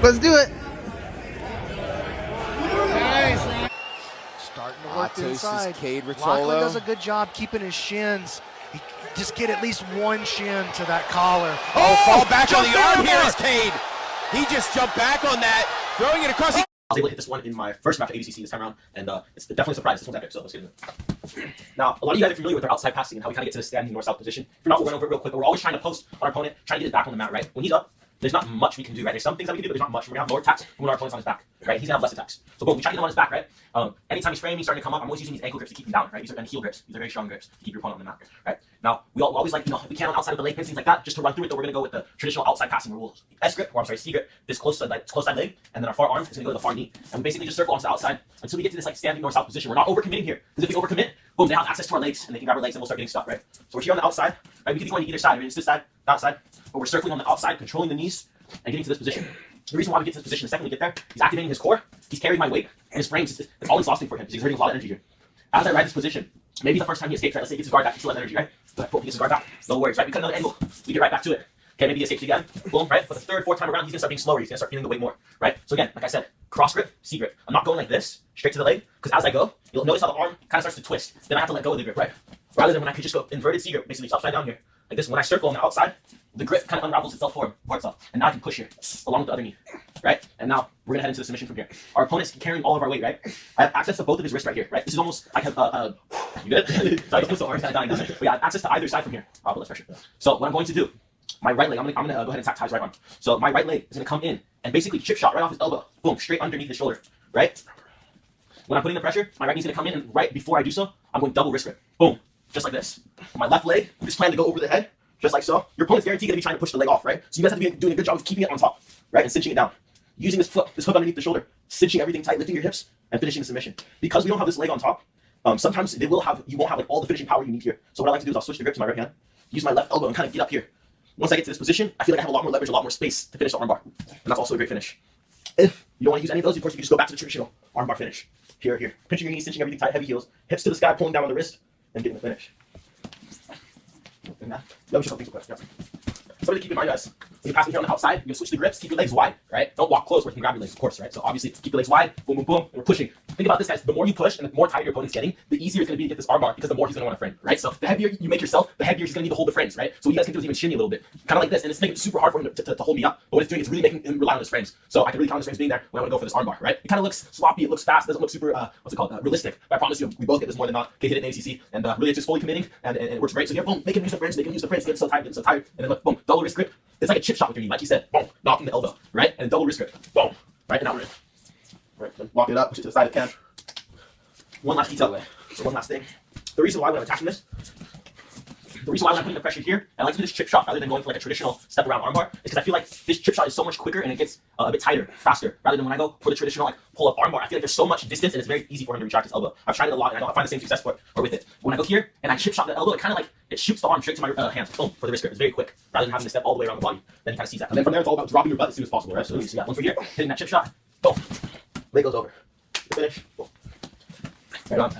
Let's do it. Nice. Starting to work inside. Lachlan does a good job keeping his shins. He just get at least one shin to that collar. Oh, fall back on the arm here is Cade. He just jumped back on that, throwing it across. I was able to hit this one in my first match at ABCC this time around, and it's definitely a surprise. This one's epic, so let's get into it. Now, a lot of you guys are familiar with our outside passing and how we kind of get to the standing north-south position. If you're not, we'll run over it real quick, but we're always trying to post our opponent, trying to get his back on the mat, right? When he's up, there's not much we can do, right? There's some things that we can do, but there's not much. We're going to have more attacks when our opponent's on his back, right? He's going to have less attacks. So boom, we try to get him on his back, right? Anytime he's framing, starting to come up, I'm always using these ankle grips to keep him down, right? And heel grips. These are very strong grips to keep your opponent on the mat, right? Now, we always like, if we can on outside of the leg pins, things like that, just to run through it, though, we're going to go with the traditional outside passing rule. S grip, or I'm sorry, C grip, this close side leg, and then our far arm is going to go to the far knee. And we basically just circle onto the outside until we get to this like standing north-south position. We're not overcommitting here, because if we overcommit, boom, they have access to our legs, and they can grab our legs, and we'll start getting stuck, right? So we're here on the outside, right? We can be going to either side, right? It's this side, that side, but we're circling on the outside, controlling the knees, and getting to this position. The reason why we get to this position, the second we get there, he's activating his core, he's carrying my weight, and his frames, it's all exhausting for him. He's exerting a lot of energy here. As I ride this position, maybe the first time he escapes, right? Let's say he gets his guard back, he still has energy, right? But boom, he gets his guard back, no worries, right? We cut another angle, we get right back to it. Okay, maybe he escapes again, boom, right? But the third, fourth time around, he's gonna start being slower, he's gonna start feeling the weight more, right? So again, like I said, cross grip, C grip. I'm not going like this, straight to the leg, because as I go, you'll notice how the arm kind of starts to twist. Then I have to let go of the grip, right? Rather than when I could just go inverted C grip, basically it's upside down here. Like this, when I circle on the outside, the grip kind of unravels itself for itself. And now I can push here, along with the other knee, right? And now we're gonna head into the submission from here. Our opponent's carrying all of our weight, right? I have access to both of his wrists right here, right? This is almost, I have, you good? Sorry, I'm so hard, kind of dying down there. But yeah, I have access to either side from here. I'll put less pressure. So what I'm going to do, my right leg, I'm gonna go ahead and attack Ty's right arm. So my right leg is gonna come in and basically chip shot right off his elbow, boom, straight underneath his shoulder, right? When I'm putting the pressure, my right knee's gonna come in, and right before I do so, I'm going double wrist grip, boom, just like this. My left leg is planning to go over the head, just like so. Your opponent's guaranteed gonna be trying to push the leg off, right? So you guys have to be doing a good job of keeping it on top, right, and cinching it down. Using this hook underneath the shoulder, cinching everything tight, lifting your hips, and finishing the submission. Because we don't have this leg on top, sometimes you won't have like all the finishing power you need here. So what I like to do is I'll switch the grip to my right hand, use my left elbow, and kind of get up here. Once I get to this position, I feel like I have a lot more leverage, a lot more space to finish the armbar. And that's also a great finish. If you don't want to use any of those, of course, you can just go back to the traditional armbar finish. Here. Pinching your knees, cinching everything tight, heavy heels, hips to the sky, pulling down on the wrist, and getting the finish. And that, let me show things real quick. Something to keep in mind, guys. When you pass me here on the outside, you're gonna switch the grips, keep your legs wide, right? Don't walk close where you can grab your legs, of course, right? So obviously, keep your legs wide, boom, boom, boom, and we're pushing. Think about this, guys. The more you push and the more tight your opponent's getting, the easier it's gonna be to get this armbar because the more he's gonna want to frame, right? So the heavier you make yourself, the heavier he's gonna need to hold the frames, right? So what you guys can do is even shinny a little bit, kind of like this, and it's making it super hard for him to hold me up. But what it's doing is really making him rely on his frames. So I can really count on his frames being there when I want to go for this armbar, right? It kind of looks sloppy, it looks fast, it doesn't look super, realistic. But I promise you, we both get this more than not. Get hit in ACC, and really it's just fully committing, and it works great. So yeah, boom, make him use the frames, get so tired, and then look, boom, double wrist grip. It's like a chip shot with your knee, like you said, boom, knocking the elbow, right? And double wrist grip, boom, right? And now we're in. Right, then walk it up, push it to the side if you can. One last detail, so one last thing. The reason why when I'm attacking this, the reason why when I'm putting the pressure here, I like to do this chip shot rather than going for like a traditional step around armbar, is because I feel like this chip shot is so much quicker and it gets a bit tighter, faster, rather than when I go for the traditional like pull up armbar. I feel like there's so much distance and it's very easy for him to retract his elbow. I've tried it a lot and I find the same success for it or with it. When I go here and I chip shot the elbow, it kind of like it shoots the arm straight to my hand, boom, for the wrist grip. It's very quick, rather than having to step all the way around the body. Then you kind of see that. And then from there, it's all about dropping your butt as soon as possible, right? So you see that one for here, hitting that chip shot, boom, leg goes over, the finish, boom. Right on.